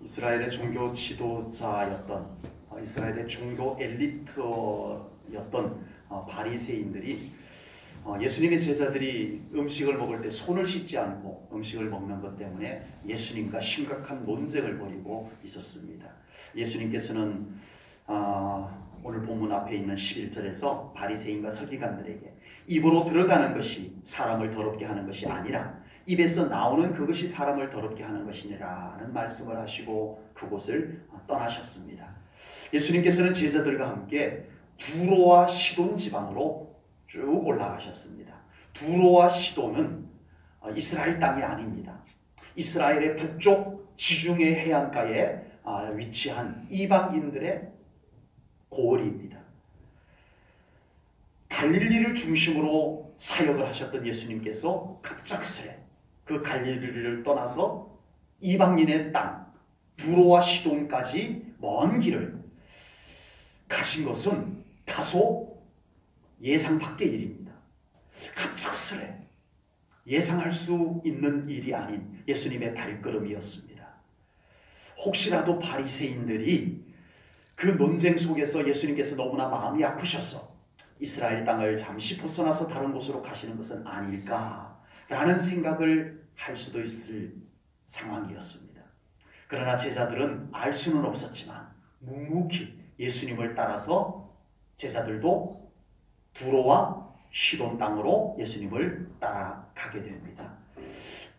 이스라엘의 종교 지도자였던 이스라엘의 종교 엘리트였던 바리새인들이 예수님의 제자들이 음식을 먹을 때 손을 씻지 않고 음식을 먹는 것 때문에 예수님과 심각한 논쟁을 벌이고 있었습니다. 예수님께서는 오늘 본문 앞에 있는 11절에서 바리새인과 서기관들에게 입으로 들어가는 것이 사람을 더럽게 하는 것이 아니라 입에서 나오는 그것이 사람을 더럽게 하는 것이니라는 말씀을 하시고 그곳을 떠나셨습니다. 예수님께서는 제자들과 함께 두로와 시돈 지방으로 쭉 올라가셨습니다. 두로와 시돈은 이스라엘 땅이 아닙니다. 이스라엘의 북쪽 지중해 해안가에 위치한 이방인들의 고을입니다. 갈릴리를 중심으로 사역을 하셨던 예수님께서 갑작스레 그 갈릴리를 떠나서 이방인의 땅 두로와 시돈까지 먼 길을 가신 것은 다소 예상 밖의 일입니다. 갑작스레 예상할 수 있는 일이 아닌 예수님의 발걸음이었습니다. 혹시라도 바리새인들이 그 논쟁 속에서 예수님께서 너무나 마음이 아프셔서 이스라엘 땅을 잠시 벗어나서 다른 곳으로 가시는 것은 아닐까라는 생각을 할 수도 있을 상황이었습니다. 그러나 제자들은 알 수는 없었지만 묵묵히 예수님을 따라서 제자들도 두로와 시돈 땅으로 예수님을 따라가게 됩니다.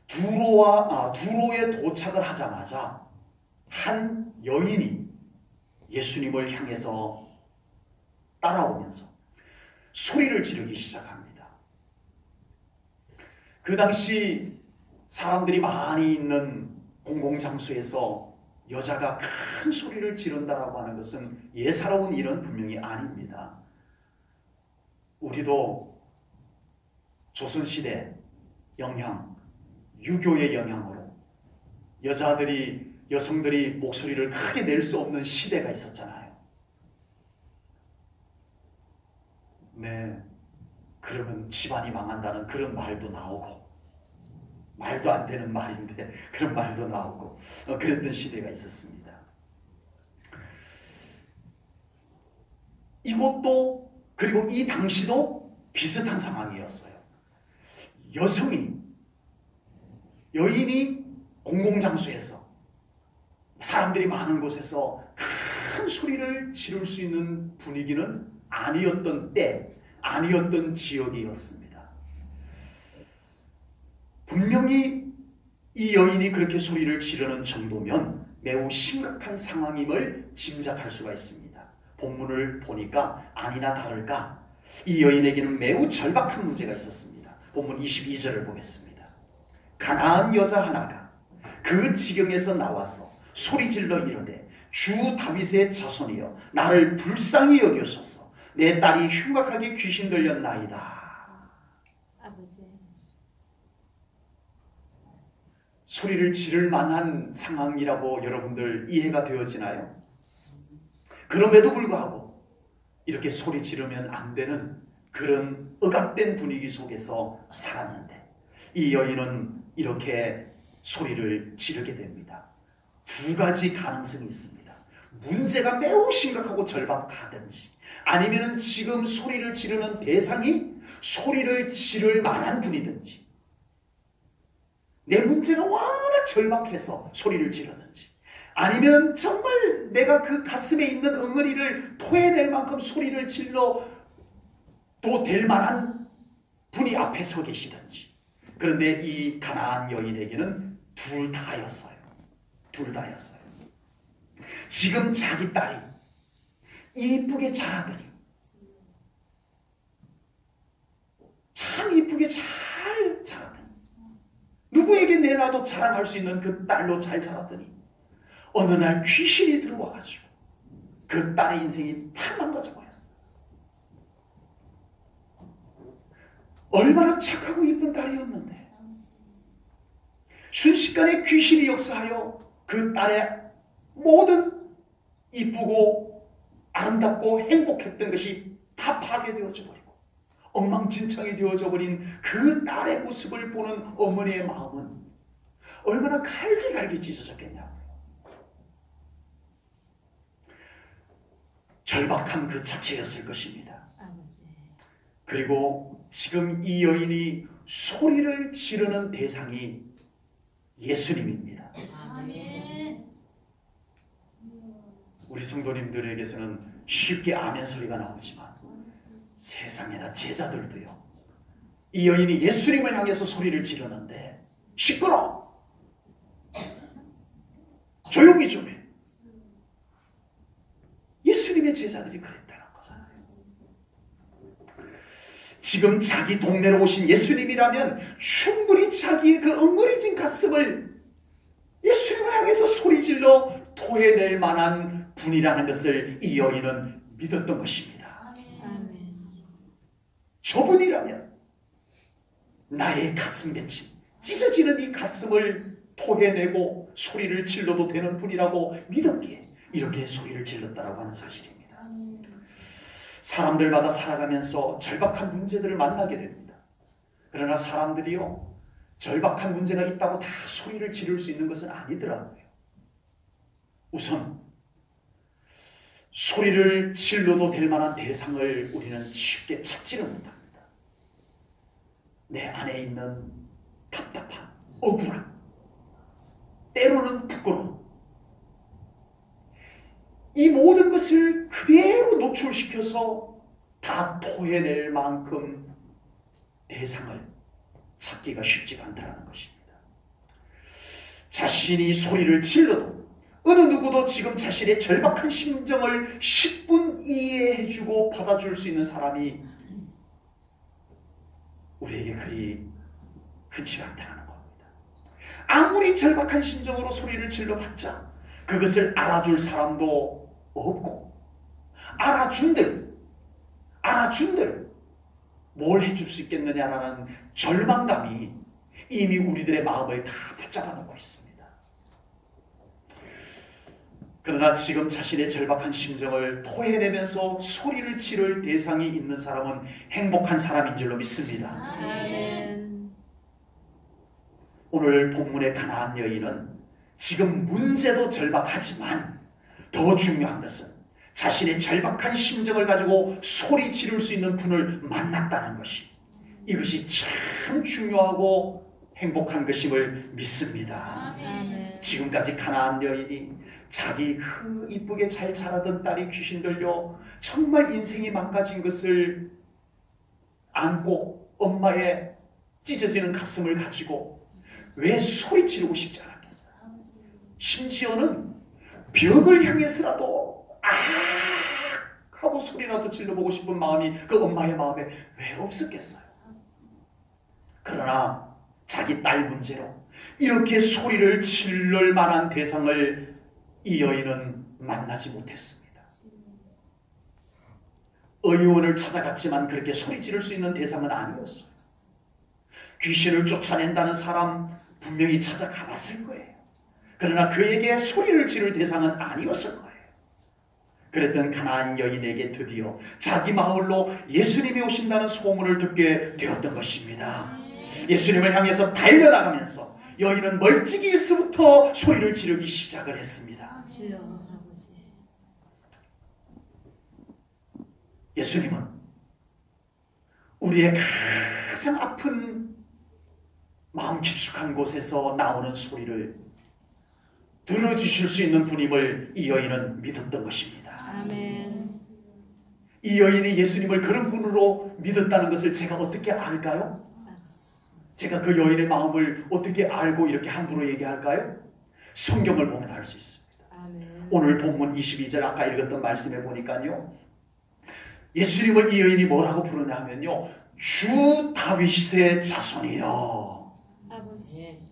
두로에 도착을 하자마자 한 여인이 예수님을 향해서 따라오면서 소리를 지르기 시작합니다. 그 당시 사람들이 많이 있는 공공장소에서 여자가 큰 소리를 지른다라고 하는 것은 예사로운 일은 분명히 아닙니다. 우리도 조선시대 영향, 유교의 영향으로 여성들이 목소리를 크게 낼 수 없는 시대가 있었잖아요. 네, 그러면 집안이 망한다는 그런 말도 나오고, 말도 안 되는 말인데 그런 말도 나오고 그랬던 시대가 있었습니다. 이것도 그리고 이 당시도 비슷한 상황이었어요. 여인이 공공장소에서 사람들이 많은 곳에서 큰 소리를 지를 수 있는 분위기는 아니었던 때, 아니었던 지역이었습니다. 분명히 이 여인이 그렇게 소리를 지르는 정도면 매우 심각한 상황임을 짐작할 수가 있습니다. 본문을 보니까 아니나 다를까 이 여인에게는 매우 절박한 문제가 있었습니다. 본문 22절을 보겠습니다. 가나안 여자 하나가 그 지경에서 나와서 소리질러 이르되 주 다윗의 자손이여 나를 불쌍히 여기소서 내 딸이 흉악하게 귀신 들렸나이다. 아버지. 소리를 지를 만한 상황이라고 여러분들 이해가 되어지나요? 그럼에도 불구하고 이렇게 소리 지르면 안 되는 그런 억압된 분위기 속에서 살았는데 이 여인은 이렇게 소리를 지르게 됩니다. 두 가지 가능성이 있습니다. 문제가 매우 심각하고 절박하든지 아니면 지금 소리를 지르는 대상이 소리를 지를 만한 분이든지 내 문제가 워낙 절박해서 소리를 지르는지 아니면 정말 내가 그 가슴에 있는 엉어리를 토해낼 만큼 소리를 질러도 될 만한 분이 앞에 서 계시든지 그런데 이 가나안 여인에게는 둘 다였어요. 둘 다였어요. 지금 자기 딸이 이쁘게 자라더니 참 이쁘게 잘 자라더니 누구에게 내놔도 자랑할 수 있는 그 딸로 잘 자랐더니 어느 날 귀신이 들어와가지고 그 딸의 인생이 다 망가져 버렸어요. 얼마나 착하고 이쁜 딸이었는데 순식간에 귀신이 역사하여 그 딸의 모든 이쁘고 아름답고 행복했던 것이 다 파괴되어져 버리고 엉망진창이 되어져 버린 그 딸의 모습을 보는 어머니의 마음은 얼마나 갈기갈기 찢어졌겠냐고요. 절박함 그 자체였을 것입니다. 아버지. 그리고 지금 이 여인이 소리를 지르는 대상이 예수님입니다. 아멘. 우리 성도님들에게서는 쉽게 아멘 소리가 나오지만 세상에나 제자들도요, 이 여인이 예수님을 향해서 소리를 지르는데 시끄러! 조용히 좀 해. 예수님의 제자들이 그랬다는 거잖아요. 지금 자기 동네로 오신 예수님이라면 충분히 자기의 그 엉거리진 가슴을 예수님을 향해서 소리질러 토해낼 만한 분이라는 것을 이 여인은 믿었던 것입니다. 아멘. 저분이라면 나의 가슴 맺힌 찢어지는 이 가슴을 토해내고 소리를 질러도 되는 분이라고 믿었기에 이렇게 소리를 질렀다라고 하는 사실입니다. 사람들마다 살아가면서 절박한 문제들을 만나게 됩니다. 그러나 사람들이요, 절박한 문제가 있다고 다 소리를 지를 수 있는 것은 아니더라고요. 우선 소리를 질러도 될 만한 대상을 우리는 쉽게 찾지를 못합니다. 내 안에 있는 답답함, 억울함, 때로는 부끄러움, 이 모든 것을 그대로 노출시켜서 다 토해낼 만큼 대상을 찾기가 쉽지가 않다는 것입니다. 자신이 소리를 질러도 어느 누구도 지금 자신의 절박한 심정을 10분 이해해주고 받아줄 수 있는 사람이 우리에게 그리 흔치가 않다는 겁니다. 아무리 절박한 심정으로 소리를 질러봤자 그것을 알아줄 사람도 없고, 알아준들 뭘 해줄 수 있겠느냐라는 절망감이 이미 우리들의 마음을 다 붙잡아 놓고 있습니다. 그러나 지금 자신의 절박한 심정을 토해내면서 소리를 지를 대상이 있는 사람은 행복한 사람인 줄로 믿습니다. 아멘. 오늘 본문의 가나안 여인은 지금 문제도 절박하지만 더 중요한 것은 자신의 절박한 심정을 가지고 소리 지를 수 있는 분을 만났다는 것이, 이것이 참 중요하고 행복한 것임을 믿습니다. 아멘. 지금까지 가나안 여인이 자기 그 이쁘게 잘 자라던 딸이 귀신 들려 정말 인생이 망가진 것을 안고 엄마의 찢어지는 가슴을 가지고 왜 소리 지르고 싶지 않았겠어요? 심지어는 벽을 향해서라도 아 하고 소리라도 질러보고 싶은 마음이 그 엄마의 마음에 왜 없었겠어요? 그러나 자기 딸 문제로 이렇게 소리를 질를 만한 대상을 이 여인은 만나지 못했습니다. 의원을 찾아갔지만 그렇게 소리 지를 수 있는 대상은 아니었어요. 귀신을 쫓아낸다는 사람 분명히 찾아가 봤을 거예요. 그러나 그에게 소리를 지를 대상은 아니었을 거예요. 그랬던 가나안 여인에게 드디어 자기 마을로 예수님이 오신다는 소문을 듣게 되었던 것입니다. 예수님을 향해서 달려나가면서 여인은 멀찍이에서부터 소리를 지르기 시작을 했습니다. 주여 아버지. 예수님은 우리의 가장 아픈 마음 깊숙한 곳에서 나오는 소리를 들어주실 수 있는 분임을 이 여인은 믿었던 것입니다. 아멘. 이 여인이 예수님을 그런 분으로 믿었다는 것을 제가 어떻게 알까요? 제가 그 여인의 마음을 어떻게 알고 이렇게 함부로 얘기할까요? 성경을 보면 알 수 있습니다. 아멘. 오늘 본문 22절 아까 읽었던 말씀에 보니까요, 예수님을 이 여인이 뭐라고 부르냐 하면요, 주 다윗의 자손이여. 아버지.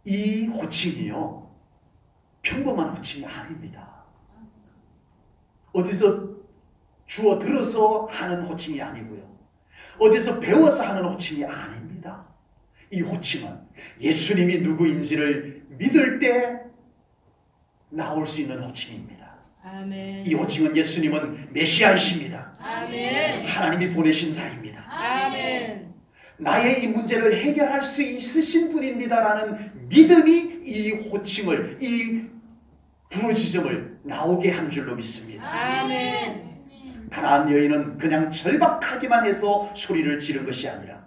이 호칭이요, 평범한 호칭이 아닙니다. 어디서 주워 들어서 하는 호칭이 아니고요, 어디서 배워서 하는 호칭이 아닙니다. 이 호칭은 예수님이 누구인지를 믿을 때 나올 수 있는 호칭입니다. 아멘. 이 호칭은 예수님은 메시아이십니다. 아멘. 하나님이 보내신 자입니다. 아멘. 나의 이 문제를 해결할 수 있으신 분입니다라는 믿음이 이 호칭을, 이 부르짖음을 나오게 한 줄로 믿습니다. 아멘. 가나안 여인은 그냥 절박하기만 해서 소리를 지른 것이 아니라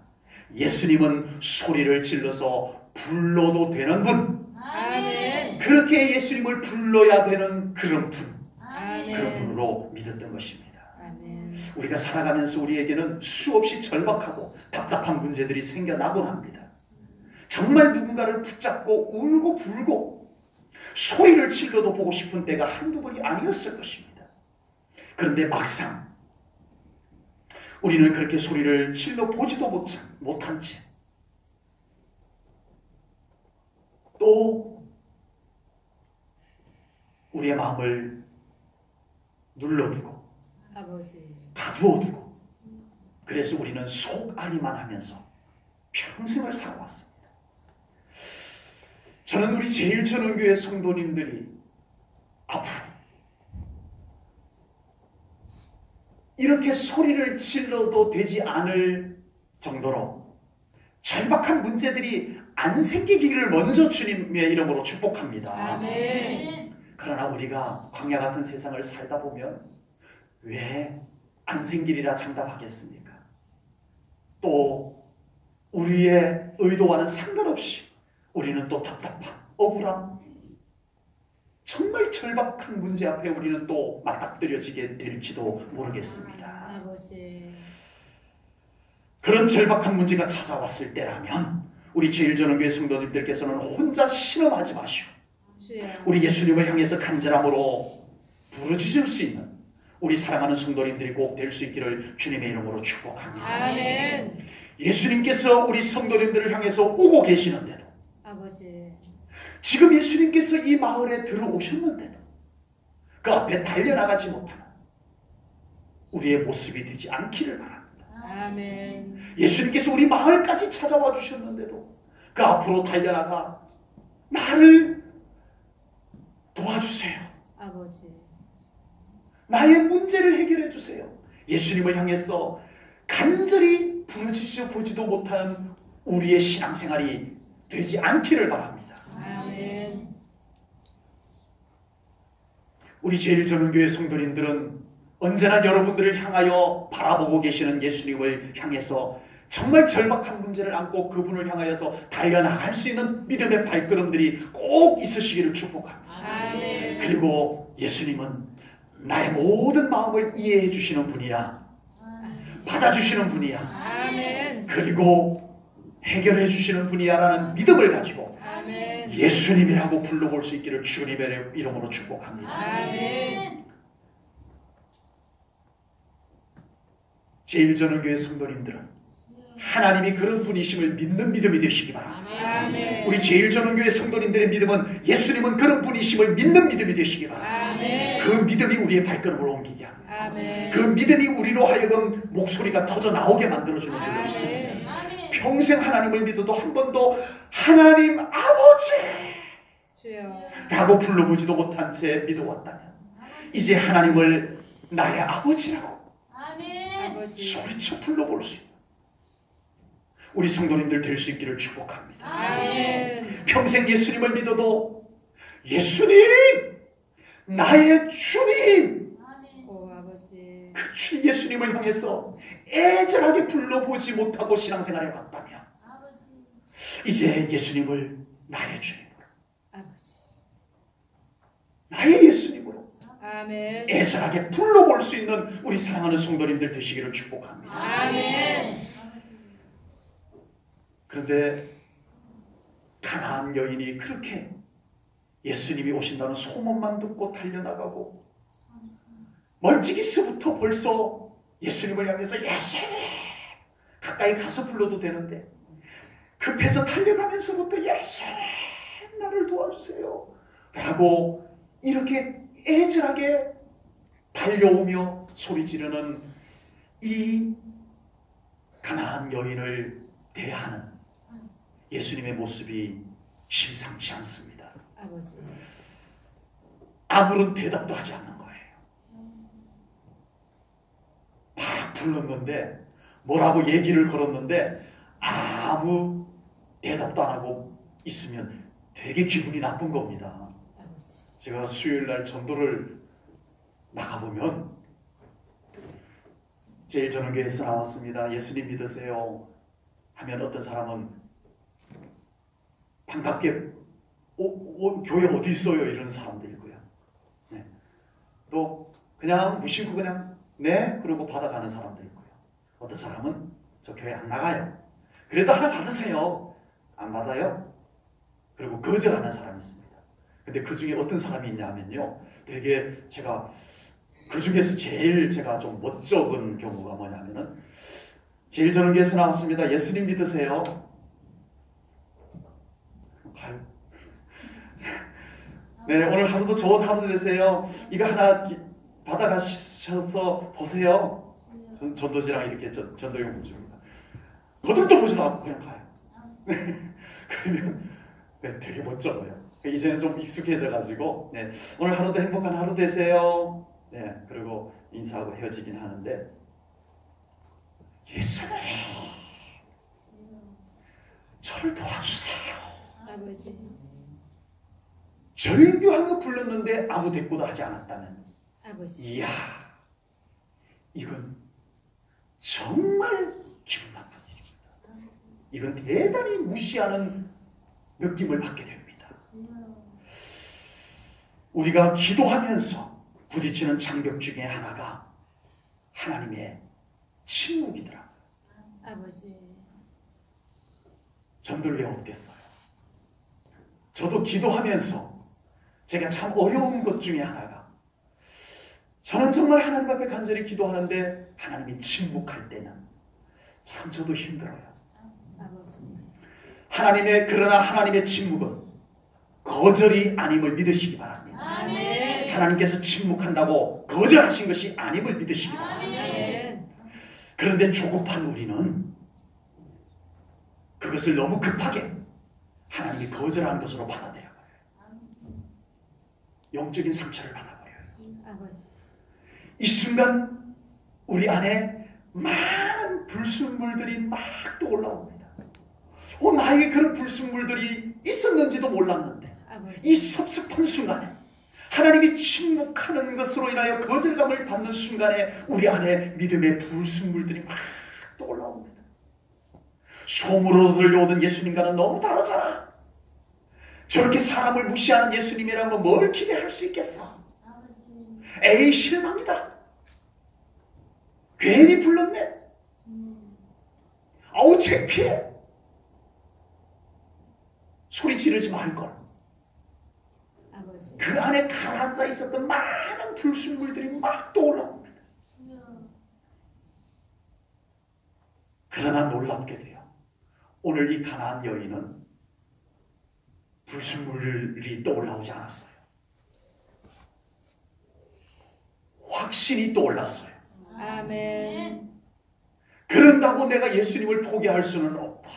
예수님은 소리를 질러서 불러도 되는 분, 아멘. 그렇게 예수님을 불러야 되는 그런 분, 그런 아멘. 분으로 믿었던 것입니다. 아멘. 우리가 살아가면서 우리에게는 수없이 절박하고 답답한 문제들이 생겨나곤 합니다. 정말 누군가를 붙잡고 울고 불고 소리를 질러도 보고 싶은 때가 한두 번이 아니었을 것입니다. 그런데 막상 우리는 그렇게 소리를 질러 보지도 못한 채 또 우리의 마음을 눌러두고 아버지. 가두어두고 그래서 우리는 속앓이만 하면서 평생을 살아왔습니다. 저는 우리 제일전원교회 성도님들이 앞으로 이렇게 소리를 질러도 되지 않을 정도로 절박한 문제들이 안 생기기를 먼저 주님의 이름으로 축복합니다. 아멘. 그러나 우리가 광야 같은 세상을 살다 보면 왜 안 생기리라 장담하겠습니까? 또 우리의 의도와는 상관없이 우리는 또 답답한 억울함, 정말 절박한 문제 앞에 우리는 또 맞닥뜨려지게 될지도 모르겠습니다. 아버지. 그런 절박한 문제가 찾아왔을 때라면 우리 제일전원교회 성도님들께서는 혼자 신음하지 마시오. 주여. 우리 예수님을 향해서 간절함으로 부르짖을 수 있는 우리 사랑하는 성도님들이 꼭 될 수 있기를 주님의 이름으로 축복합니다. 아멘. 예수님께서 우리 성도님들을 향해서 오고 계시는데도, 아버지. 지금 예수님께서 이 마을에 들어오셨는데도 그 앞에 달려나가지 못하는 우리의 모습이 되지 않기를 바랍니다. 아멘. 예수님께서 우리 마을까지 찾아와 주셨는데도 그 앞으로 달려나가 나를 도와주세요. 아버지. 나의 문제를 해결해 주세요. 예수님을 향해서 간절히 부르짖어 보지도 못하는 우리의 신앙생활이 되지 않기를 바랍니다. 아멘. 우리 제일전원교회 성도님들은 언제나 여러분들을 향하여 바라보고 계시는 예수님을 향해서 정말 절박한 문제를 안고 그분을 향하여서 달려나갈 수 있는 믿음의 발걸음들이 꼭 있으시기를 축복합니다. 아멘. 그리고 예수님은 나의 모든 마음을 이해해 주시는 분이야. 받아주시는 분이야. 아멘. 그리고 해결해 주시는 분이야라는 믿음을 가지고 아멘. 예수님이라고 불러볼 수 있기를 주님의 이름으로 축복합니다. 아멘. 제일전원교회 성도님들은 하나님이 그런 분이심을 믿는 믿음이 되시기 바랍니다. 아멘. 우리 제일전원교회 성도님들의 믿음은 예수님은 그런 분이심을 믿는 믿음이 되시기 바랍니다. 아멘. 그 믿음이 우리의 발걸음을 옮기게 합니다. 아멘. 그 믿음이 우리로 하여금 목소리가 터져 나오게 만들어주는 줄로 믿습니다. 평생 하나님을 믿어도 한 번도 하나님 아버지 주여. 라고 불러보지도 못한 채 믿어왔다면 이제 하나님을 나의 아버지라고 아버지. 소리쳐 불러볼 수 있는 우리 성도님들 될 수 있기를 축복합니다. 아멘. 평생 예수님을 믿어도 예수님 나의 주님 오 아버지. 그 주 예수님을 향해서 애절하게 불러보지 못하고 신앙생활에 왔다면 이제 예수님을 나의 주님으로 아버지. 나의 예수님으로 아멘. 애절하게 불러볼 수 있는 우리 사랑하는 성도님들 되시기를 축복합니다. 아멘. 그런데 가나안 여인이 그렇게 예수님이 오신다는 소문만 듣고 달려나가고 멀찍이서부터 벌써 예수님을 향해서 예수님 가까이 가서 불러도 되는데 급해서 달려가면서부터 예수님 나를 도와주세요 라고 이렇게 애절하게 달려오며 소리 지르는 이 가나안 여인을 대하는 예수님의 모습이 심상치 않습니다. 아버지. 아무런 대답도 하지 않는 거예요. 막 불렀는데 뭐라고 얘기를 걸었는데 아무 대답도 안 하고 있으면 되게 기분이 나쁜 겁니다. 아버지. 제가 수요일 날 전도를 나가보면 제일 저는 교회에서 나왔습니다. 예수님 믿으세요 하면 어떤 사람은 반갑게 교회 어디 있어요? 이런 사람도 있고요. 네. 또 그냥 무심코 그냥 네? 그러고 받아가는 사람도 있고요. 어떤 사람은 저 교회 안 나가요. 그래도 하나 받으세요. 안 받아요. 그리고 거절하는 사람이 있습니다. 근데 그 중에 어떤 사람이 있냐면요. 되게 제가 그 중에서 제일 제가 좀 멋쩍은 경우가 뭐냐면은 제일 저는 교회에서 나왔습니다. 예수님 믿으세요. 가요. 네, 오늘 하루도 좋은 하루 되세요. 이거 하나 받아가셔서 보세요. 전도지랑 이렇게 전도용품 줍니다. 거들떠 보지도 않고 그냥 가요. 그러면 네, 되게 멋져요. 이제는 좀 익숙해져가지고 네, 오늘 하루도 행복한 하루 되세요. 네, 그리고 인사하고 헤어지긴 하는데 예수님 저를 도와주세요. 아버지. 절규하며 불렀는데 아무 대꾸도 하지 않았다면 아버지. 이야 이건 정말 기분 나쁜 일입니다. 이건 대단히 무시하는 느낌을 받게 됩니다. 우리가 기도하면서 부딪히는 장벽 중에 하나가 하나님의 침묵이더라. 아버지. 전도를 왜 없겠어요? 저도 기도하면서 제가 참 어려운 것 중에 하나가 저는 정말 하나님 앞에 간절히 기도하는데 하나님이 침묵할 때는 참 저도 힘들어요. 아버지. 그러나 하나님의 침묵은 거절이 아님을 믿으시기 바랍니다. 아멘. 하나님께서 침묵한다고 거절하신 것이 아님을 믿으시기 바랍니다. 아멘. 그런데 조급한 우리는 그것을 너무 급하게 하나님이 거절하는 것으로 받아들여요. 영적인 상처를 받아버려요. 아버지. 이 순간 우리 안에 많은 불순물들이 막 떠올라옵니다. 나에게 그런 불순물들이 있었는지도 몰랐는데 아버지. 이 섭섭한 순간에 하나님이 침묵하는 것으로 인하여 거절감을 받는 순간에 우리 안에 믿음의 불순물들이 막 떠올라옵니다. 소문으로 들려오던 예수님과는 너무 다르잖아. 저렇게 사람을 무시하는 예수님이라면 뭘 기대할 수 있겠어? 에이 실망이다. 괜히 불렀네. 아우 창피해. 소리 지르지 말걸. 아버지. 그 안에 가라앉아 있었던 많은 불순물들이 막 떠올라옵니다. 그러나 놀랍게도요. 오늘 이 가나안 여인은 불순물이 떠올라오지 않았어요. 확신이 떠올랐어요. 아멘. 그런다고 내가 예수님을 포기할 수는 없다.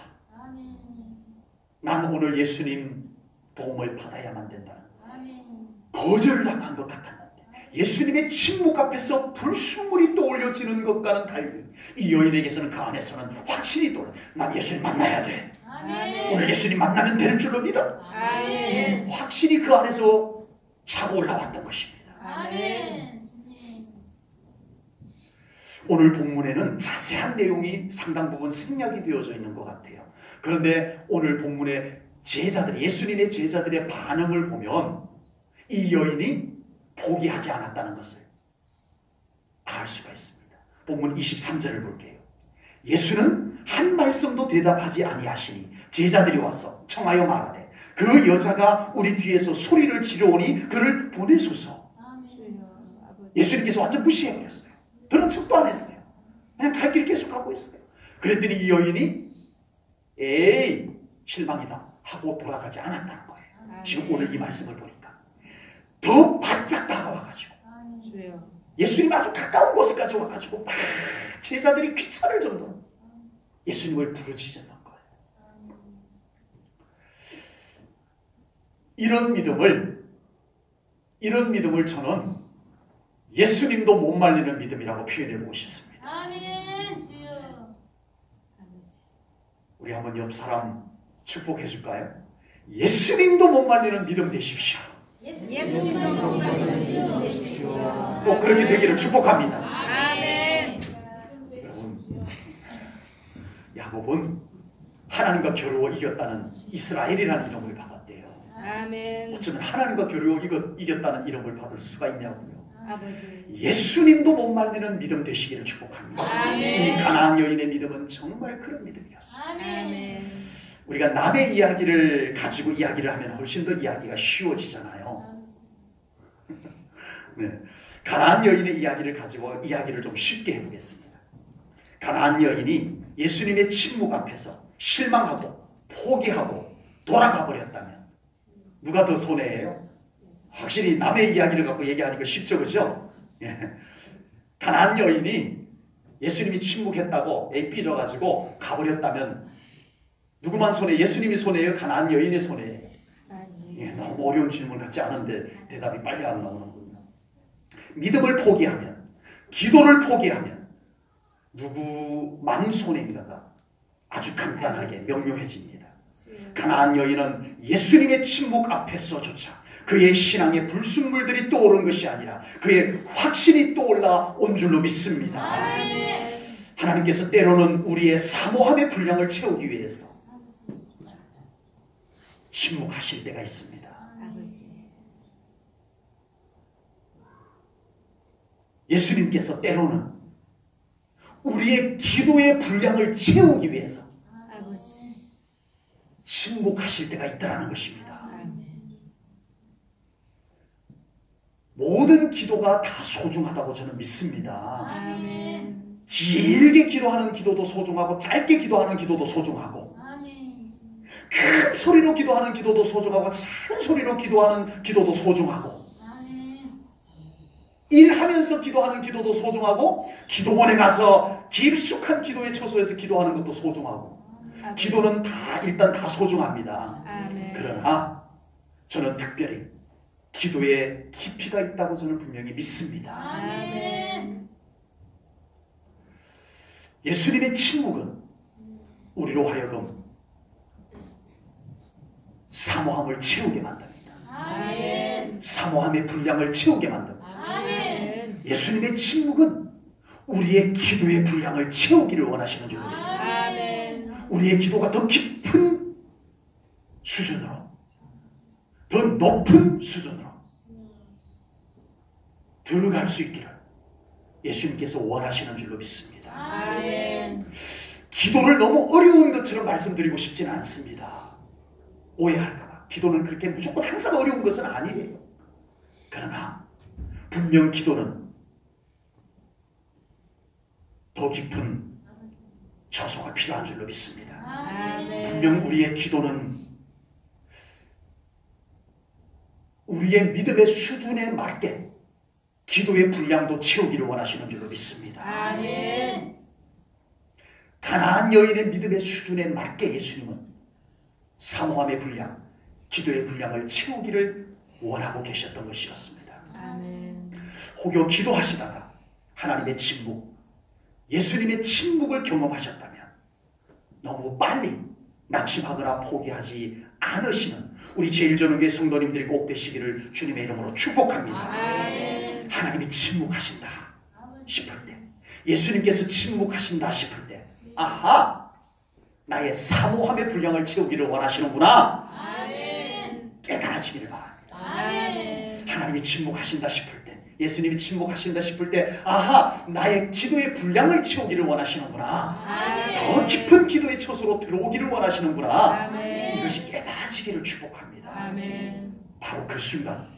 나는 오늘 예수님 도움을 받아야만 된다는 거절당한 것 같았는데 예수님의 침묵 앞에서 불순물이 떠올려지는 것과는 달리 이 여인에게서는 그 안에서는 확신이 떠올라. 난 예수님 만나야 돼. 아멘. 오늘 예수님 만나면 되는 줄로 믿어. 아멘. 확신이 그 안에서 차고 올라왔던 것입니다. 아멘. 오늘 본문에는 자세한 내용이 상당 부분 생략이 되어져 있는 것 같아요. 그런데 오늘 본문의 제자들, 예수님의 제자들의 반응을 보면 이 여인이 포기하지 않았다는 것을 알 수가 있습니다. 본문 23절을 볼게요. 예수는 한 말씀도 대답하지 아니하시니 제자들이 와서 청하여 말하되 그 여자가 우리 뒤에서 소리를 지르오니 그를 보내소서. 예수님께서 완전 무시해버렸어요. 들은 척도 안 했어요. 그냥 갈 길 계속 가고 있어요. 그랬더니 이 여인이 에이 실망이다 하고 돌아가지 않았다는 거예요. 지금 오늘 이 말씀을 보니까 더 바짝 다가와가지고 예수님 아주 가까운 곳에까지 와가지고 막 제자들이 귀찮을 정도로 예수님을 부르짖었던 거예요. 이런 믿음을 저는 예수님도 못 말리는 믿음이라고 표현해보고 싶습니다. 아멘. 주여. 우리 한번 옆 사람 축복해 줄까요? 예수님도 못 말리는 믿음 되십시오. 예수님으로 받으시오. 꼭 그렇게 되기를 축복합니다. 아멘. 여러분, 야곱은 하나님과 겨루어 이겼다는 이스라엘이라는 이름을 받았대요. 아멘. 어쩌면 하나님과 겨루어 이겼다는 이름을 받을 수가 있냐고요. 아버지. 예수님도 못 말리는 믿음 되시기를 축복합니다. 아멘. 이 가나안 여인의 믿음은 정말 그런 믿음이었어요. 아멘. 우리가 남의 이야기를 가지고 이야기를 하면 훨씬 더 이야기가 쉬워지잖아요. 네. 가나안 여인의 이야기를 가지고 이야기를 좀 쉽게 해보겠습니다. 가나안 여인이 예수님의 침묵 앞에서 실망하고 포기하고 돌아가 버렸다면 누가 더 손해예요? 확실히 남의 이야기를 갖고 얘기하니까 쉽죠, 그죠? 예. 가나안 여인이 예수님이 침묵했다고 애 삐져가지고 가버렸다면 누구만 손해? 예수님이 손해예요? 가나안 여인의 손해예요? 예, 너무 어려운 질문 같지 않은데 대답이 빨리 안 나오는군요. 믿음을 포기하면, 기도를 포기하면 누구만 손해인가가 아주 간단하게 명료해집니다. 가나안 여인은 예수님의 침묵 앞에서조차 그의 신앙의 불순물들이 떠오른 것이 아니라 그의 확신이 떠올라 온 줄로 믿습니다. 하나님께서 때로는 우리의 사모함의 분량을 채우기 위해서 침묵하실 때가 있습니다. 예수님께서 때로는 우리의 기도의 분량을 채우기 위해서 침묵하실 때가 있다는 것입니다. 모든 기도가 다 소중하다고 저는 믿습니다. 아멘. 길게 기도하는 기도도 소중하고 짧게 기도하는 기도도 소중하고 아멘. 큰 소리로 기도하는 기도도 소중하고 작은 소리로 기도하는 기도도 소중하고 아멘. 일하면서 기도하는 기도도 소중하고 기도원에 가서 깊숙한 기도의 처소에서 기도하는 것도 소중하고 기도는 다 일단 다 소중합니다. 아멘. 그러나 저는 특별히 기도에 깊이가 있다고 저는 분명히 믿습니다. 아멘. 예수님의 침묵은 우리로 하여금 사모함을 채우게 만듭니다. 아멘. 사모함의 분량을 채우게 만듭니다. 아멘. 예수님의 침묵은 우리의 기도의 분량을 채우기를 원하시는 줄 믿습니다. 아멘. 우리의 기도가 더 깊은 수준으로, 더 높은 수준으로 들어갈 수 있기를 예수님께서 원하시는 줄로 믿습니다. 아멘. 기도를 너무 어려운 것처럼 말씀드리고 싶지는 않습니다. 오해할까봐. 기도는 그렇게 무조건 항상 어려운 것은 아니에요. 그러나 분명 기도는 더 깊은 처소가 필요한 줄로 믿습니다. 아멘. 분명 우리의 기도는 우리의 믿음의 수준에 맞게 기도의 분량도 채우기를 원하시는 줄로 믿습니다. 아멘. 가나안 여인의 믿음의 수준에 맞게 예수님은 사모함의 분량, 기도의 분량을 채우기를 원하고 계셨던 것이었습니다. 아멘. 혹여 기도하시다가 하나님의 침묵, 예수님의 침묵을 경험하셨다면 너무 빨리 낙심하거나 포기하지 않으시는 우리 제일전원교회 성도님들이 꼭 되시기를 주님의 이름으로 축복합니다. 아멘. 하나님이 침묵하신다 싶을 때, 예수님께서 침묵하신다 싶을 때, 아하! 나의 사모함의 분량을 채우기를 원하시는구나. 아멘. 깨달아지기를 바랍니다. 아멘. 하나님이 침묵하신다 싶을 때, 예수님이 침묵하신다 싶을 때, 아하! 나의 기도의 분량을 채우기를 원하시는구나. 아멘. 더 깊은 기도의 처소로 들어오기를 원하시는구나. 아멘. 이것이 깨달아지기를 축복합니다. 아멘. 바로 그 순간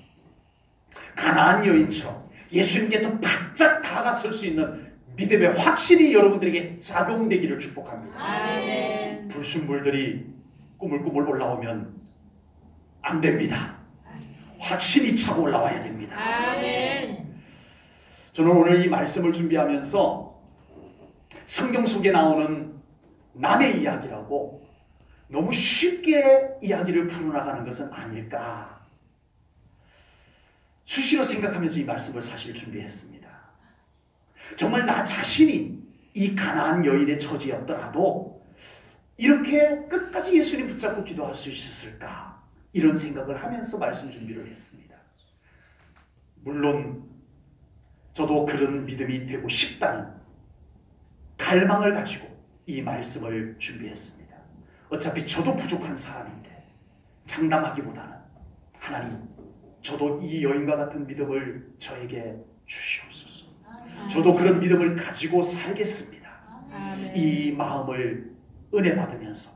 가나안 여인처럼 예수님께 더 바짝 다가설 수 있는 믿음의 확신이 여러분들에게 작용되기를 축복합니다. 아멘. 불순물들이 꾸물꾸물 올라오면 안 됩니다. 확신이 차고 올라와야 됩니다. 아멘. 저는 오늘 이 말씀을 준비하면서 성경 속에 나오는 남의 이야기라고 너무 쉽게 이야기를 풀어나가는 것은 아닐까 수시로 생각하면서 이 말씀을 사실 준비했습니다. 정말 나 자신이 이 가나안 여인의 처지였더라도 이렇게 끝까지 예수님 붙잡고 기도할 수 있었을까 이런 생각을 하면서 말씀 준비를 했습니다. 물론 저도 그런 믿음이 되고 싶다는 갈망을 가지고 이 말씀을 준비했습니다. 어차피 저도 부족한 사람인데 장담하기보다는 하나님, 저도 이 여인과 같은 믿음을 저에게 주시옵소서. 저도 그런 믿음을 가지고 살겠습니다. 아멘. 이 마음을 은혜 받으면서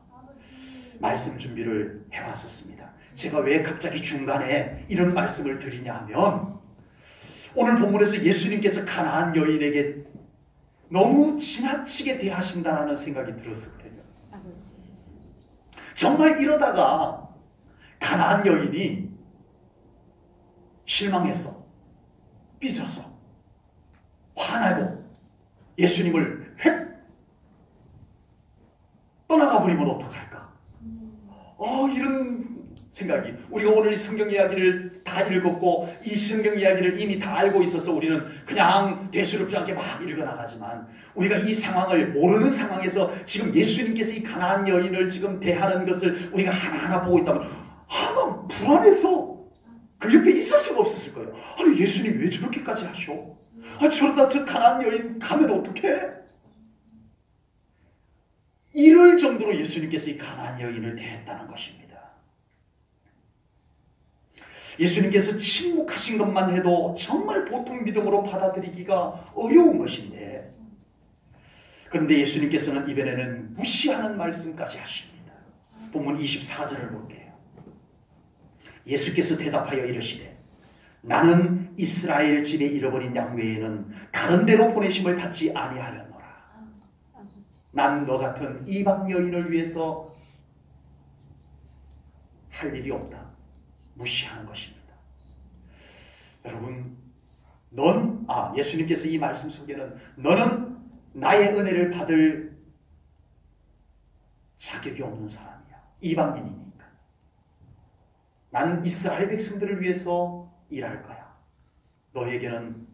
말씀 준비를 해왔었습니다. 제가 왜 갑자기 중간에 이런 말씀을 드리냐 하면 오늘 본문에서 예수님께서 가나안 여인에게 너무 지나치게 대하신다는 생각이 들어서 그래요. 정말 이러다가 가나안 여인이 실망해서 삐져서 화나고 예수님을 획 떠나가 버리면 어떡할까? 이런 생각이, 우리가 오늘 이 성경 이야기를 다 읽었고 이 성경 이야기를 이미 다 알고 있어서 우리는 그냥 대수롭지 않게 막 읽어나가지만, 우리가 이 상황을 모르는 상황에서 지금 예수님께서 이 가나안 여인을 지금 대하는 것을 우리가 하나하나 보고 있다면 아마 불안해서 그 옆에 있을 수가 없었을 거예요. 아니, 예수님 왜 저렇게까지 하셔? 저러다 저 가나안 여인 가면 어떡해? 이럴 정도로 예수님께서 이 가나안 여인을 대했다는 것입니다. 예수님께서 침묵하신 것만 해도 정말 보통 믿음으로 받아들이기가 어려운 것인데, 그런데 예수님께서는 이번에는 무시하는 말씀까지 하십니다. 본문 24절을 볼게요. 예수께서 대답하여 이르시되 나는 이스라엘 집에 잃어버린 양 외에는 다른 데로 보내심을 받지 아니하였노라. 난 너 같은 이방 여인을 위해서 할 일이 없다. 무시하는 것입니다. 여러분, 예수님께서 이 말씀 속에는 너는 나의 은혜를 받을 자격이 없는 사람이야. 이방인이니까. 나는 이스라엘 백성들을 위해서 일할 거야. 너에게는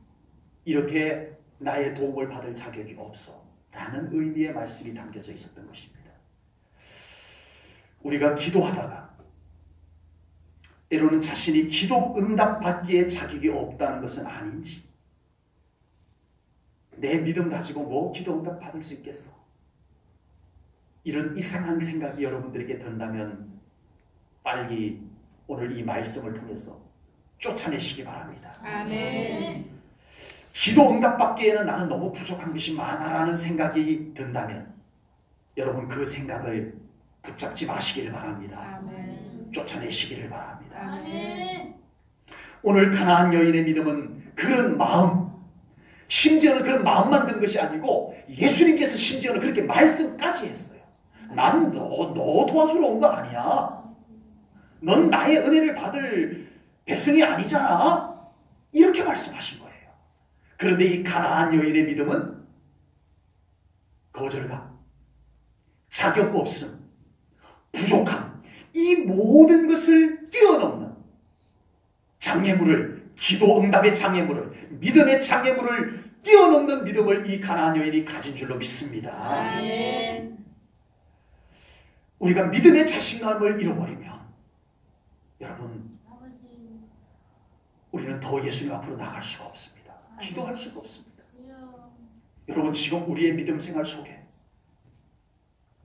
이렇게 나의 도움을 받을 자격이 없어. 라는 의미의 말씀이 담겨져 있었던 것입니다. 우리가 기도하다가 때로는 자신이 기도 응답받기에 자격이 없다는 것은 아닌지, 내 믿음 가지고 뭐 기도 응답 받을 수 있겠어? 이런 이상한 생각이 여러분들에게 든다면 빨리 오늘 이 말씀을 통해서 쫓아내시기 바랍니다. 아멘. 기도 응답받기에는 나는 너무 부족한 것이 많아라는 생각이 든다면 여러분 그 생각을 붙잡지 마시기를 바랍니다. 아멘. 쫓아내시기를 바랍니다. 아멘. 오늘 가나안 여인의 믿음은 그런 마음, 심지어는 그런 마음만 든 것이 아니고 예수님께서 심지어는 그렇게 말씀까지 했어요. 나는 너 도와주러 온 거 아니야. 넌 나의 은혜를 받을 백성이 아니잖아. 이렇게 말씀하신 거예요. 그런데 이 가나안 여인의 믿음은 거절감, 자격 없음, 부족함, 이 모든 것을 뛰어넘는 장애물을, 기도 응답의 장애물을, 믿음의 장애물을 뛰어넘는 믿음을 이 가나안 여인이 가진 줄로 믿습니다. 아멘. 우리가 믿음의 자신감을 잃어버리면 여러분, 우리는 더 예수님 앞으로 나갈 수가 없습니다. 기도할 수가 없습니다. 여러분, 지금 우리의 믿음 생활 속에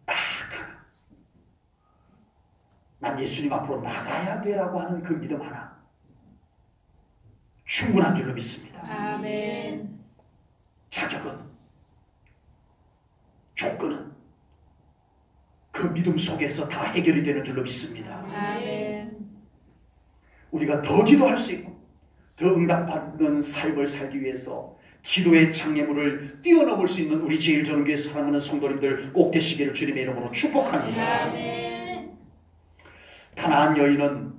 딱 하나, 난 예수님 앞으로 나가야 돼라고 하는 그 믿음 하나 충분한 줄로 믿습니다. 아멘. 자격은, 조건은 그 믿음 속에서 다 해결이 되는 줄로 믿습니다. 아멘. 우리가 더 기도할 수 있고 더 응답받는 삶을 살기 위해서 기도의 장애물을 뛰어넘을 수 있는 우리 제일전교회 사랑하는 성도님들 꼭 되시기를 주님의 이름으로 축복합니다. 아멘. 가나안 여인은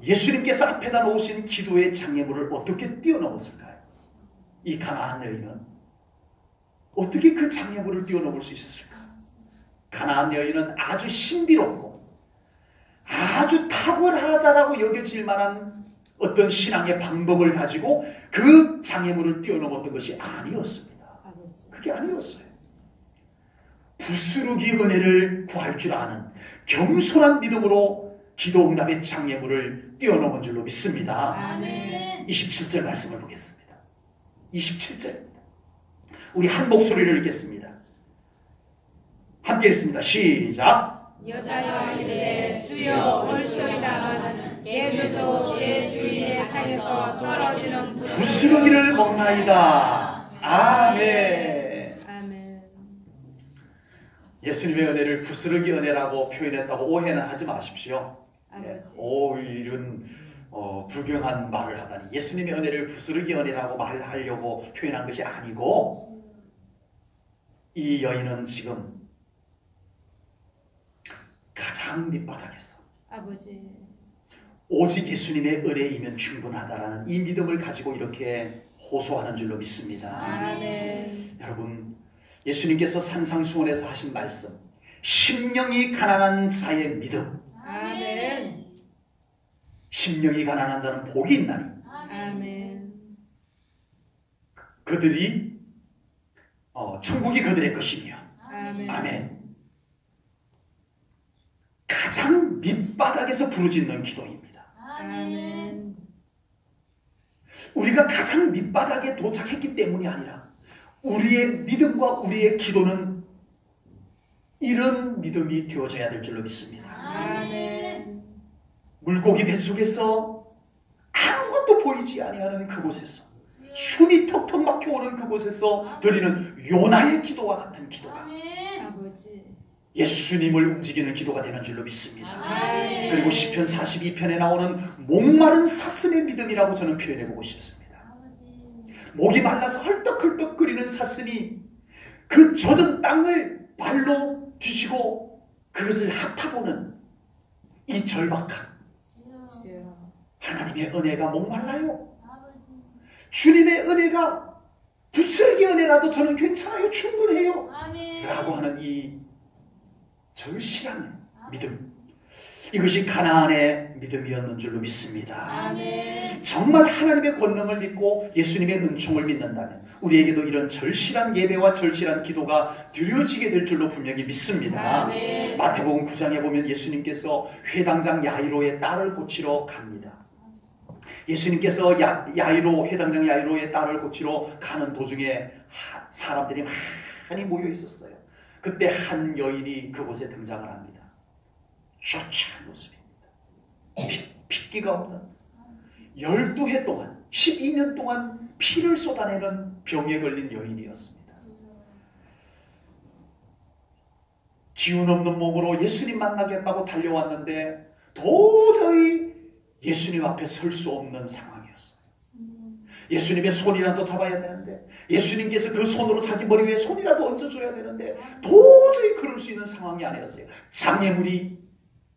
예수님께서 앞에다 놓으신 기도의 장애물을 어떻게 뛰어넘었을까요? 이 가나안 여인은 어떻게 그 장애물을 뛰어넘을 수 있었을까? 가나안 여인은 아주 신비롭고 아주 탁월하다라고 여겨질 만한 어떤 신앙의 방법을 가지고 그 장애물을 뛰어넘었던 것이 아니었습니다. 그게 아니었어요. 부스러기 은혜를 구할 줄 아는 겸손한 믿음으로 기도 응답의 장애물을 뛰어넘은 줄로 믿습니다. 아멘. 27절 말씀을 보겠습니다. 27절입니다. 우리 한 목소리를 읽겠습니다. 함께 읽습니다. 시작. 여자여 이르되 주여 올소이다마는 개들도 제 주인의 상에서 떨어지는 부스러기를 먹나이다. 아멘. 아멘. 예수님의 은혜를 부스러기 은혜라고 표현했다고 오해는 하지 마십시오. 아버지. 이런 불경한 말을 하다니. 예수님의 은혜를 부스러기 은혜라고 말하려고 표현한 것이 아니고, 이 여인은 지금 가장 밑바닥에서 아버지. 오직 예수님의 은혜이면 충분하다라는 이 믿음을 가지고 이렇게 호소하는 줄로 믿습니다. 아멘. 여러분, 예수님께서 산상수훈에서 하신 말씀, 심령이 가난한 자의 믿음, 아멘. 심령이 가난한 자는 복이 있나니 아멘. 그들이 천국이 그들의 것이며. 아멘. 아멘. 가장 밑바닥에서 부르짖는 기도입니다. 아멘. 우리가 가장 밑바닥에 도착했기 때문이 아니라 우리의 믿음과 우리의 기도는 이런 믿음이 되어져야 될 줄로 믿습니다. 아멘. 물고기 뱃속에서 아무것도 보이지 아니하는 그곳에서, 숨이 턱턱 막혀오는 그곳에서 드리는 요나의 기도와 같은 기도가 아버지. 예수님을 움직이는 기도가 되는 줄로 믿습니다. 아멘. 그리고 시편 42편에 나오는 목마른 사슴의 믿음이라고 저는 표현해보고 싶습니다. 목이 말라서 헐떡헐떡거리는 사슴이 그 젖은 땅을 발로 뒤지고 그것을 핥아보는 이 절박함. 주여. 하나님의 은혜가 목말라요. 주님의 은혜가 부스러기 은혜라도 저는 괜찮아요. 충분해요. 라고 하는 이 절실한 믿음, 이것이 가나안의 믿음이었는 줄로 믿습니다. 아멘. 정말 하나님의 권능을 믿고 예수님의 은총을 믿는다면 우리에게도 이런 절실한 예배와 절실한 기도가 드려지게 될 줄로 분명히 믿습니다. 아멘. 마태복음 9장에 보면 예수님께서 회당장 야이로의 딸을 고치러 갑니다. 예수님께서 야이로, 회당장 야이로의 딸을 고치러 가는 도중에 사람들이 많이 모여 있었어요. 그때 한 여인이 그곳에 등장을 합니다. 초췌한 모습입니다. 핏기가 없는, 12해 동안, 12년 동안 피를 쏟아내는 병에 걸린 여인이었습니다. 기운 없는 몸으로 예수님 만나겠다고 달려왔는데 도저히 예수님 앞에 설 수 없는 상황이었어요. 예수님의 손이라도 잡아야 되는데, 예수님께서 그 손으로 자기 머리 위에 손이라도 얹어줘야 되는데 도저히 그럴 수 있는 상황이 아니었어요. 장애물이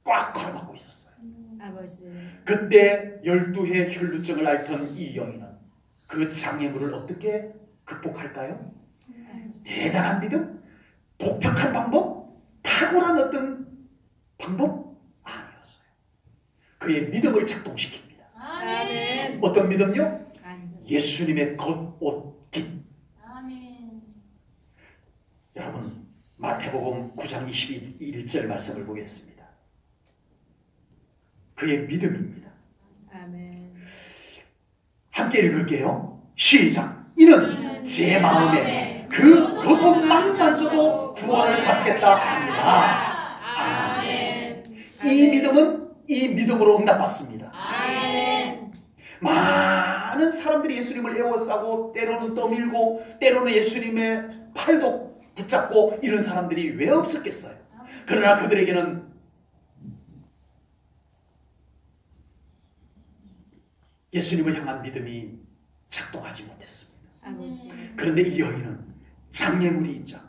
꽉 걸어맞고 있었어요. 아버지. 그때 12해 혈루증을 앓던 이 여인은 그 장애물을 어떻게 극복할까요? 대단한 믿음? 독특한 방법? 탁월한 어떤 방법? 아니었어요. 그의 믿음을 작동시킵니다. 아멘. 어떤 믿음요? 간절. 예수님의 겉옷깃. 아멘. 여러분, 마태복음 9장 21절 말씀을 보겠습니다. 그의 믿음입니다. 아멘. 함께 읽을게요. 시작. 이는 제 마음에 그 겉옷만 만져도 구원을 받겠다 합니다. 아멘. 이 믿음은 이 믿음으로 응답받습니다. 아멘. 많은 사람들이 예수님을 에워싸고 때로는 떠밀고 때로는 예수님의 팔도 붙잡고 이런 사람들이 왜 없었겠어요? 그러나 그들에게는 예수님을 향한 믿음이 작동하지 못했습니다. 아버지. 그런데 이 여인은 장애물이 있자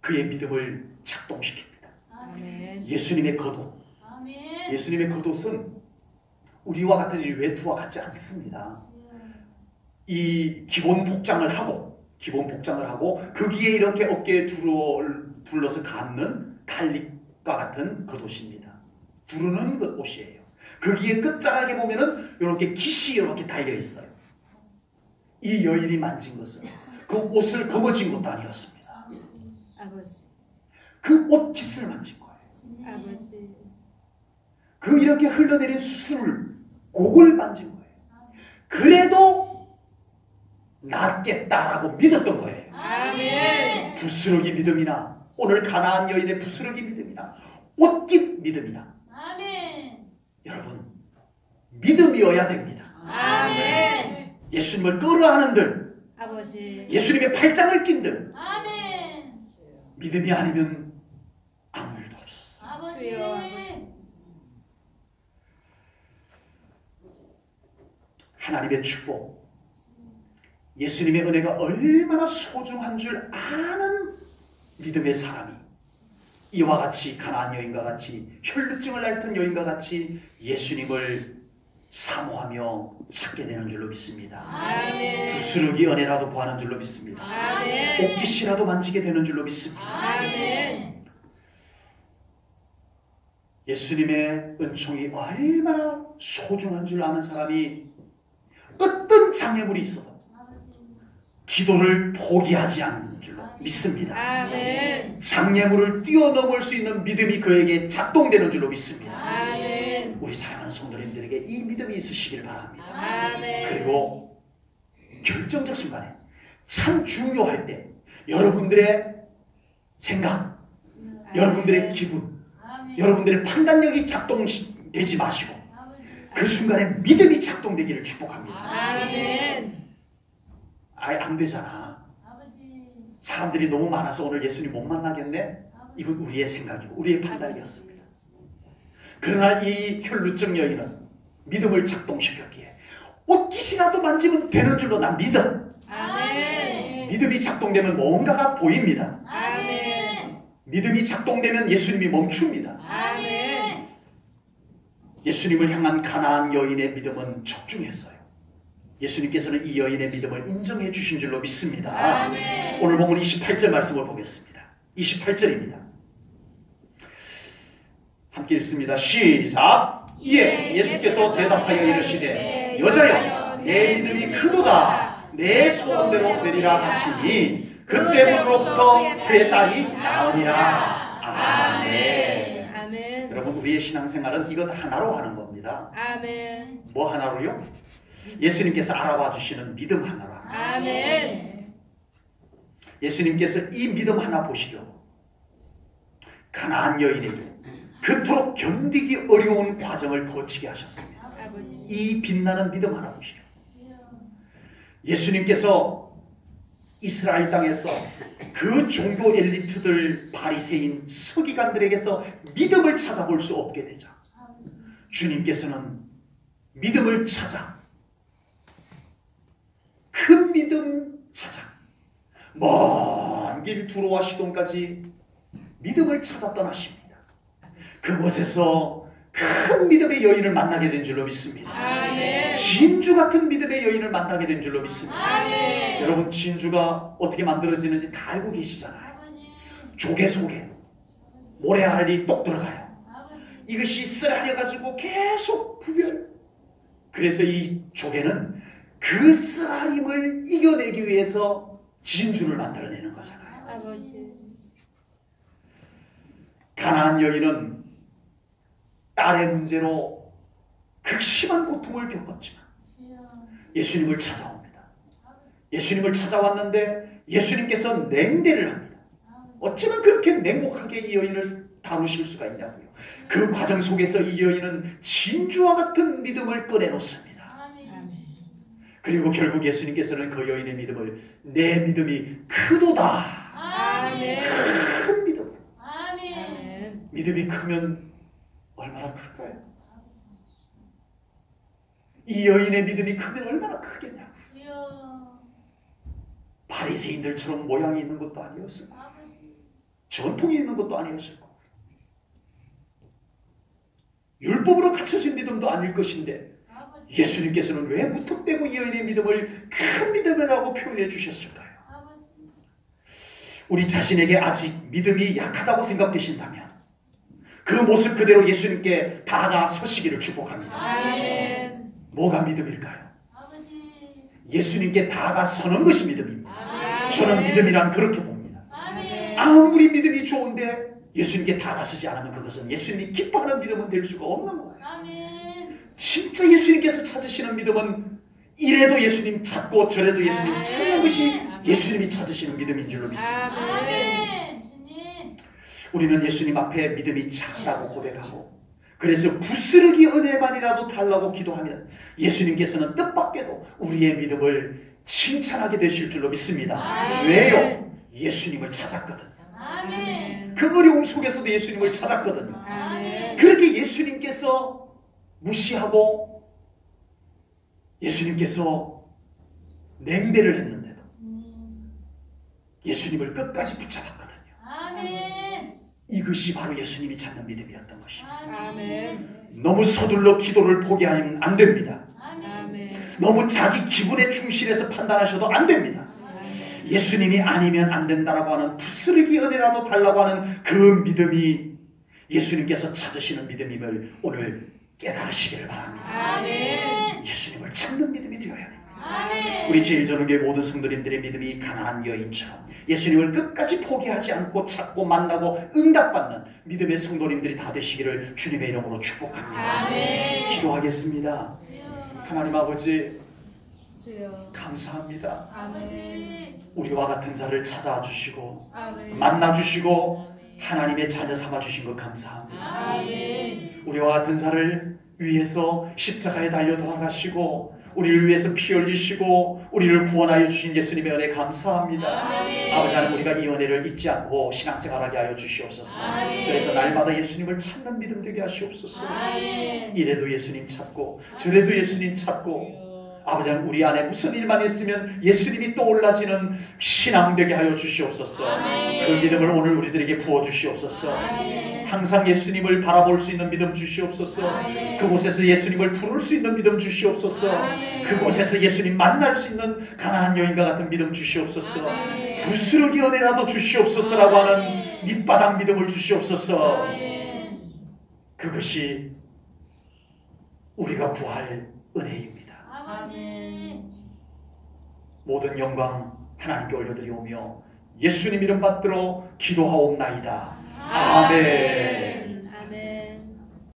그의 믿음을 작동시킵니다. 아멘. 예수님의 겉옷, 아멘. 예수님의 겉옷은 우리와 같은 이 외투와 같지 않습니다. 이 기본 복장을 하고 거기에 이렇게 어깨에 둘러서 감는 달릿과 같은 겉옷입니다. 두르는 그 옷이에요. 거기에 끝자락에 보면은 이렇게 깃이 이렇게 달려 있어요. 이 여인이 만진 것은 그 옷을 거머쥔 것도 아니었습니다. 아버지. 그 옷깃을 만진 거예요. 아버지. 그 이렇게 흘러내린 술, 그걸 만진 거예요. 그래도 낫겠다라고 믿었던 거예요. 아멘. 부스러기 믿음이나 오늘 가나안 여인의 부스러기 믿음이나 옷깃 믿음이나 아멘. 여러분 믿음이어야 됩니다. 아멘. 예수님을 끌어안은들, 아버지. 예수님의 팔짱을 낀들 아멘. 믿음이 아니면 아무 일도 없었어. 아버지. 하나님의 축복, 예수님의 은혜가 얼마나 소중한 줄 아는 믿음의 사람이 이와 같이 가나안 여인과 같이 혈루증을 앓던 여인과 같이 예수님을 사모하며 찾게 되는 줄로 믿습니다. 아멘. 부스러기 은혜라도 구하는 줄로 믿습니다. 아멘. 옷깃이라도 만지게 되는 줄로 믿습니다. 아멘. 예수님의 은총이 얼마나 소중한 줄 아는 사람이 어떤 장애물이 있어도 기도를 포기하지 않는 줄로 믿습니다. 아멘. 장애물을 뛰어넘을 수 있는 믿음이 그에게 작동되는 줄로 믿습니다. 아멘. 우리 사랑하는 성도님들에게 이 믿음이 있으시길 바랍니다. 아멘. 그리고 결정적 순간에 참 중요할 때 여러분들의 생각, 여러분들의 기분, 여러분들의 판단력이 작동되지 마시고 그 순간에 믿음이 작동되기를 축복합니다. 아멘. 아예 안 되잖아. 사람들이 너무 많아서 오늘 예수님 못 만나겠네? 이건 우리의 생각이고 우리의 판단이었습니다. 그러나 이 혈루증 여인은 믿음을 작동시켰기에 옷깃이라도 만지면 되는 줄로 난 믿음. 아멘. 믿음이 작동되면 뭔가가 보입니다. 아멘. 믿음이 작동되면 예수님이 멈춥니다. 아멘. 예수님을 향한 가나안 여인의 믿음은 적중했어요. 예수님께서는 이 여인의 믿음을 인정해 주신 줄로 믿습니다. 아멘. 오늘 본문 28절 말씀을 보겠습니다. 28절입니다. 함께 읽습니다. 시작. 이에 예수께서 대답하여 이르시되 여자여 내 믿음이 크도다 내 소원대로 되리라 하시니 그때부터부터 그의 딸이 나으리라. 아멘. 아멘. 여러분 우리의 신앙생활은 이것 하나로 하는 겁니다. 아멘. 뭐 하나로요? 예수님께서 알아봐 주시는 믿음 하나로 하는 거예요. 아멘. 예수님께서 이 믿음 하나 보시려고 가나안 여인에게 그토록 견디기 어려운 과정을 거치게 하셨습니다. 아버지. 이 빛나는 믿음 하나 보시려고 예수님께서 이스라엘 땅에서 그 종교 엘리트들 바리새인 서기관들에게서 믿음을 찾아볼 수 없게 되자 주님께서는 믿음을 찾아 큰 믿음 찾아 먼 길 두로와 시돈까지 믿음을 찾아 떠나십니다. 그곳에서 큰 믿음의 여인을 만나게 된 줄로 믿습니다. 아멘. 진주 같은 믿음의 여인을 만나게 된 줄로 믿습니다. 아멘. 여러분 진주가 어떻게 만들어지는지 다 알고 계시잖아요. 조개 속에 모래알이 똑 들어가요. 이것이 쓰라려가지고 계속 부벼요. 그래서 이 조개는 그 쓰라림을 이겨내기 위해서 진주를 만들어내는 거잖아요. 아버지. 가나안 여인은 딸의 문제로 극심한 고통을 겪었지만 예수님을 찾아옵니다. 예수님을 찾아왔는데 예수님께서 냉대를 합니다. 어쩌면 그렇게 냉혹하게 이 여인을 다루실 수가 있냐고요. 그 과정 속에서 이 여인은 진주와 같은 믿음을 꺼내놓습니다. 그리고 결국 예수님께서는 그 여인의 믿음을 내 믿음이 크도다. 아멘. 큰 믿음. 아멘. 믿음이 크면 얼마나 클까요? 이 여인의 믿음이 크면 얼마나 크겠냐고요. 바리새인들처럼 모양이 있는 것도 아니었을 거예요. 전통이 있는 것도 아니었을 거예요. 율법으로 갖춰진 믿음도 아닐 것인데 예수님께서는 왜 무턱대고 이 여인의 믿음을 큰 믿음이라고 표현해 주셨을까요? 우리 자신에게 아직 믿음이 약하다고 생각되신다면 그 모습 그대로 예수님께 다가서시기를 축복합니다. 아멘. 뭐가 믿음일까요? 예수님께 다가서는 것이 믿음입니다. 아멘. 저는 믿음이란 그렇게 봅니다. 아멘. 아무리 믿음이 좋은데 예수님께 다가서지 않으면 그것은 예수님이 기뻐하는 믿음은 될 수가 없는 거예요. 아멘. 진짜 예수님께서 찾으시는 믿음은 이래도 예수님 찾고 저래도 예수님 찾는 것이 예수님이 찾으시는 믿음인 줄로 믿습니다. 아멘. 주님. 우리는 예수님 앞에 믿음이 작다고 고백하고 그래서 부스러기 은혜만이라도 달라고 기도하면 예수님께서는 뜻밖에도 우리의 믿음을 칭찬하게 되실 줄로 믿습니다. 아멘. 왜요? 예수님을 찾았거든요. 아멘. 그 어려움 속에서도 예수님을 찾았거든요. 아멘. 그렇게 예수님께서 무시하고 예수님께서 냉대를 했는데도 예수님을 끝까지 붙잡았거든요. 아멘. 이것이 바로 예수님이 찾는 믿음이었던 것이에요. 아멘. 너무 서둘러 기도를 포기하면 안 됩니다. 아멘. 너무 자기 기분에 충실해서 판단하셔도 안 됩니다. 예수님이 아니면 안 된다라고 하는 부스러기 은혜라도 달라고 하는 그 믿음이 예수님께서 찾으시는 믿음임을 오늘 깨달으시기를 바랍니다. 아멘. 예수님을 찾는 믿음이 되어야 됩니다. 아멘. 우리 제일전후교회 모든 성도님들의 믿음이 가나안 여인처럼 예수님을 끝까지 포기하지 않고 찾고 만나고 응답받는 믿음의 성도님들이 다 되시기를 주님의 이름으로 축복합니다. 아멘. 기도하겠습니다. 하나님 아버지 주여. 감사합니다. 아버지. 우리와 같은 자를 찾아와 주시고 아멘. 만나 주시고 하나님의 자녀 삼아 주신 것 감사합니다. 아멘. 우리와 같은 자를 위해서 십자가에 달려 돌아가시고 우리를 위해서 피 흘리시고 우리를 구원하여 주신 예수님의 은혜 감사합니다. 아멘. 아버지 하나님 우리가 이 은혜를 잊지 않고 신앙생활하게 하여 주시옵소서. 아멘. 그래서 날마다 예수님을 찾는 믿음 되게 하시옵소서. 아멘. 이래도 예수님 찾고 저래도 예수님 찾고 아버지 하나님 우리 안에 무슨 일만 있으면 예수님이 떠올라지는 신앙 되게 하여 주시옵소서. 아멘. 그 믿음을 오늘 우리들에게 부어주시옵소서. 아멘. 항상 예수님을 바라볼 수 있는 믿음 주시옵소서. 아멘. 그곳에서 예수님을 부를 수 있는 믿음 주시옵소서. 아멘. 그곳에서 예수님 만날 수 있는 가나안 여인과 같은 믿음 주시옵소서. 아멘. 부스러기 은혜라도 주시옵소서라고 하는 밑바닥 믿음을 주시옵소서. 아멘. 그것이 우리가 구할 은혜입니다. 아멘. 모든 영광 하나님께 올려드리오며 예수님 이름 받들어 기도하옵나이다. 아멘.